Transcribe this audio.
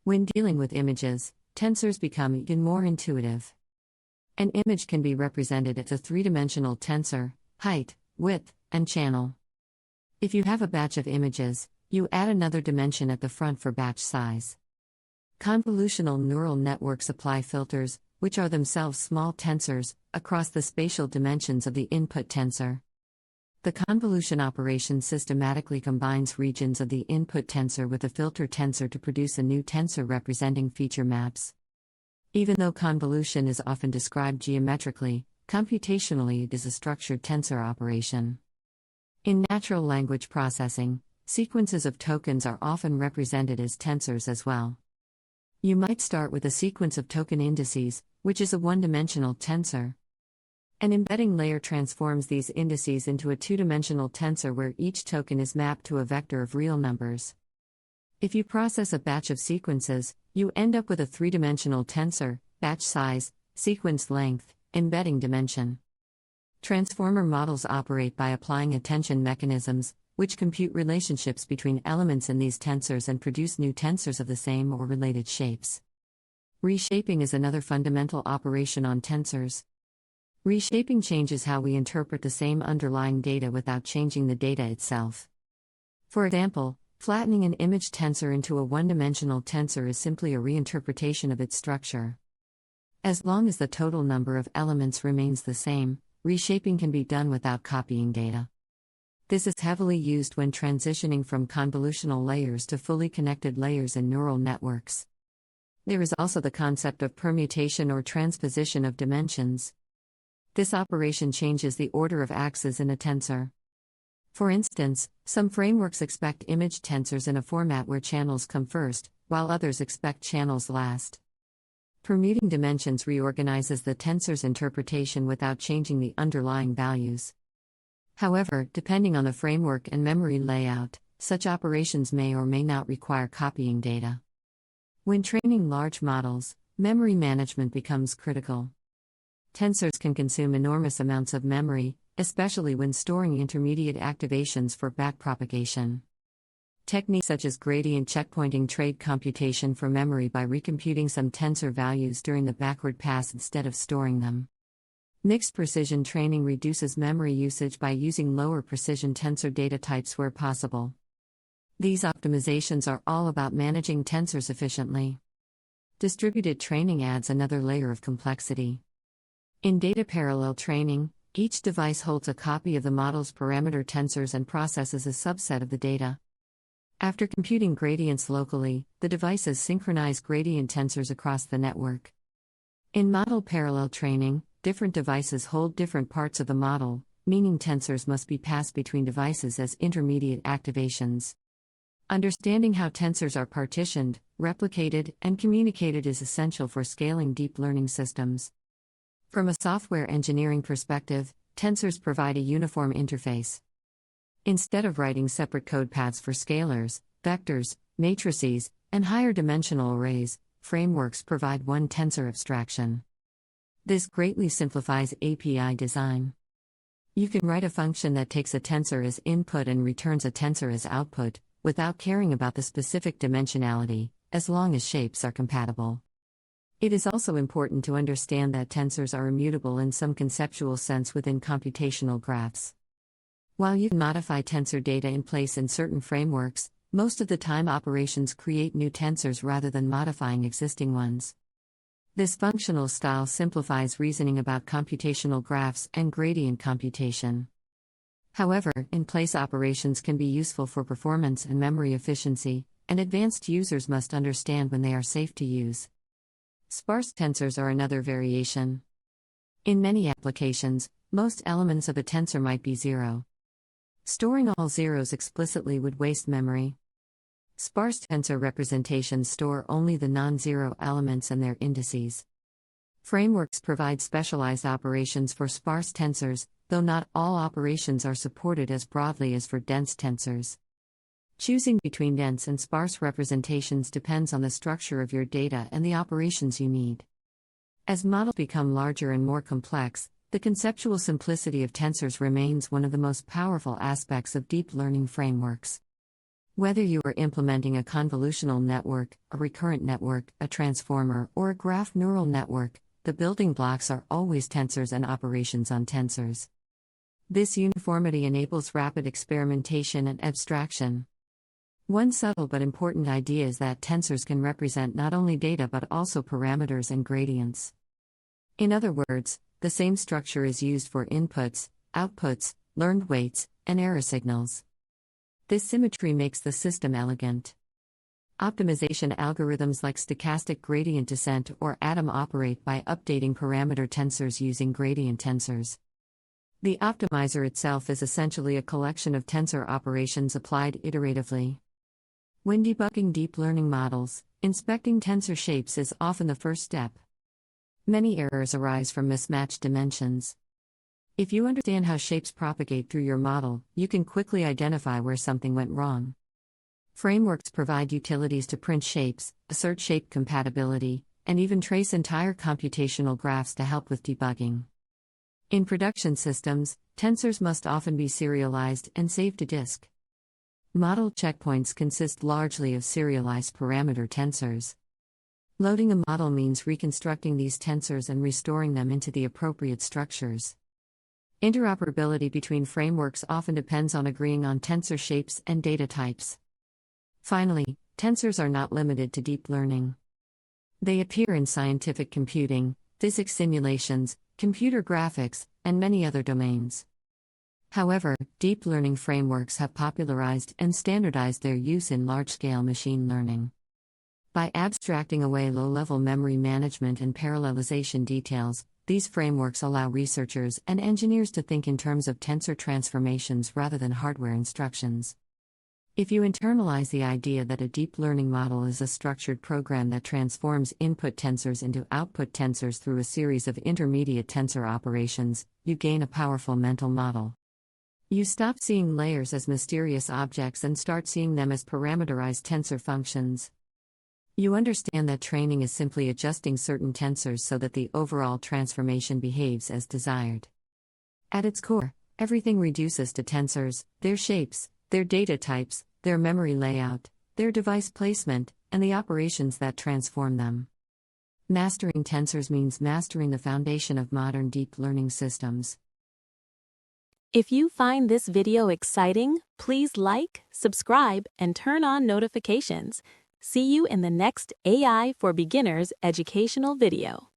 When dealing with images, tensors become even more intuitive. An image can be represented as a three-dimensional tensor: height, width, and channel. If you have a batch of images, you add another dimension at the front for batch size. Convolutional neural networks apply filters, which are themselves small tensors, across the spatial dimensions of the input tensor. The convolution operation systematically combines regions of the input tensor with a filter tensor to produce a new tensor representing feature maps. Even though convolution is often described geometrically, computationally it is a structured tensor operation. In natural language processing, sequences of tokens are often represented as tensors as well. You might start with a sequence of token indices, which is a one-dimensional tensor. An embedding layer transforms these indices into a two-dimensional tensor where each token is mapped to a vector of real numbers. If you process a batch of sequences, you end up with a three-dimensional tensor: batch size, sequence length, embedding dimension. Transformer models operate by applying attention mechanisms, which compute relationships between elements in these tensors and produce new tensors of the same or related shapes. Reshaping is another fundamental operation on tensors. Reshaping changes how we interpret the same underlying data without changing the data itself. For example, flattening an image tensor into a one-dimensional tensor is simply a reinterpretation of its structure. As long as the total number of elements remains the same, reshaping can be done without copying data. This is heavily used when transitioning from convolutional layers to fully connected layers in neural networks. There is also the concept of permutation or transposition of dimensions. This operation changes the order of axes in a tensor. For instance, some frameworks expect image tensors in a format where channels come first, while others expect channels last. Permuting dimensions reorganizes the tensor's interpretation without changing the underlying values. However, depending on the framework and memory layout, such operations may or may not require copying data. When training large models, memory management becomes critical. Tensors can consume enormous amounts of memory, especially when storing intermediate activations for backpropagation. Techniques such as gradient checkpointing trade computation for memory by recomputing some tensor values during the backward pass instead of storing them. Mixed precision training reduces memory usage by using lower precision tensor data types where possible. These optimizations are all about managing tensors efficiently. Distributed training adds another layer of complexity. In data parallel training, each device holds a copy of the model's parameter tensors and processes a subset of the data. After computing gradients locally, the devices synchronize gradient tensors across the network. In model parallel training, different devices hold different parts of the model, meaning tensors must be passed between devices as intermediate activations. Understanding how tensors are partitioned, replicated, and communicated is essential for scaling deep learning systems. From a software engineering perspective, tensors provide a uniform interface. Instead of writing separate code paths for scalars, vectors, matrices, and higher dimensional arrays, frameworks provide one tensor abstraction. This greatly simplifies API design. You can write a function that takes a tensor as input and returns a tensor as output, without caring about the specific dimensionality, as long as shapes are compatible. It is also important to understand that tensors are immutable in some conceptual sense within computational graphs. While you can modify tensor data in place in certain frameworks, most of the time operations create new tensors rather than modifying existing ones. This functional style simplifies reasoning about computational graphs and gradient computation. However, in-place operations can be useful for performance and memory efficiency, and advanced users must understand when they are safe to use. Sparse tensors are another variation. In many applications, most elements of a tensor might be zero. Storing all zeros explicitly would waste memory. Sparse tensor representations store only the non-zero elements and their indices. Frameworks provide specialized operations for sparse tensors, though not all operations are supported as broadly as for dense tensors. Choosing between dense and sparse representations depends on the structure of your data and the operations you need. As models become larger and more complex, the conceptual simplicity of tensors remains one of the most powerful aspects of deep learning frameworks. Whether you are implementing a convolutional network, a recurrent network, a transformer, or a graph neural network, the building blocks are always tensors and operations on tensors. This uniformity enables rapid experimentation and abstraction. One subtle but important idea is that tensors can represent not only data but also parameters and gradients. In other words, the same structure is used for inputs, outputs, learned weights, and error signals. This symmetry makes the system elegant. Optimization algorithms like stochastic gradient descent or ATOM operate by updating parameter tensors using gradient tensors. The optimizer itself is essentially a collection of tensor operations applied iteratively. When debugging deep learning models, inspecting tensor shapes is often the first step. Many errors arise from mismatched dimensions. If you understand how shapes propagate through your model, you can quickly identify where something went wrong. Frameworks provide utilities to print shapes, assert shape compatibility, and even trace entire computational graphs to help with debugging. In production systems, tensors must often be serialized and saved to disk. Model checkpoints consist largely of serialized parameter tensors. Loading a model means reconstructing these tensors and restoring them into the appropriate structures. Interoperability between frameworks often depends on agreeing on tensor shapes and data types. Finally, tensors are not limited to deep learning. They appear in scientific computing, physics simulations, computer graphics, and many other domains. However, deep learning frameworks have popularized and standardized their use in large-scale machine learning. By abstracting away low-level memory management and parallelization details, these frameworks allow researchers and engineers to think in terms of tensor transformations rather than hardware instructions. If you internalize the idea that a deep learning model is a structured program that transforms input tensors into output tensors through a series of intermediate tensor operations, you gain a powerful mental model. You stop seeing layers as mysterious objects and start seeing them as parameterized tensor functions. You understand that training is simply adjusting certain tensors so that the overall transformation behaves as desired. At its core, everything reduces to tensors, their shapes, their data types, their memory layout, their device placement, and the operations that transform them. Mastering tensors means mastering the foundation of modern deep learning systems. If you find this video exciting, please like, subscribe, and turn on notifications. See you in the next AI for Beginners educational video.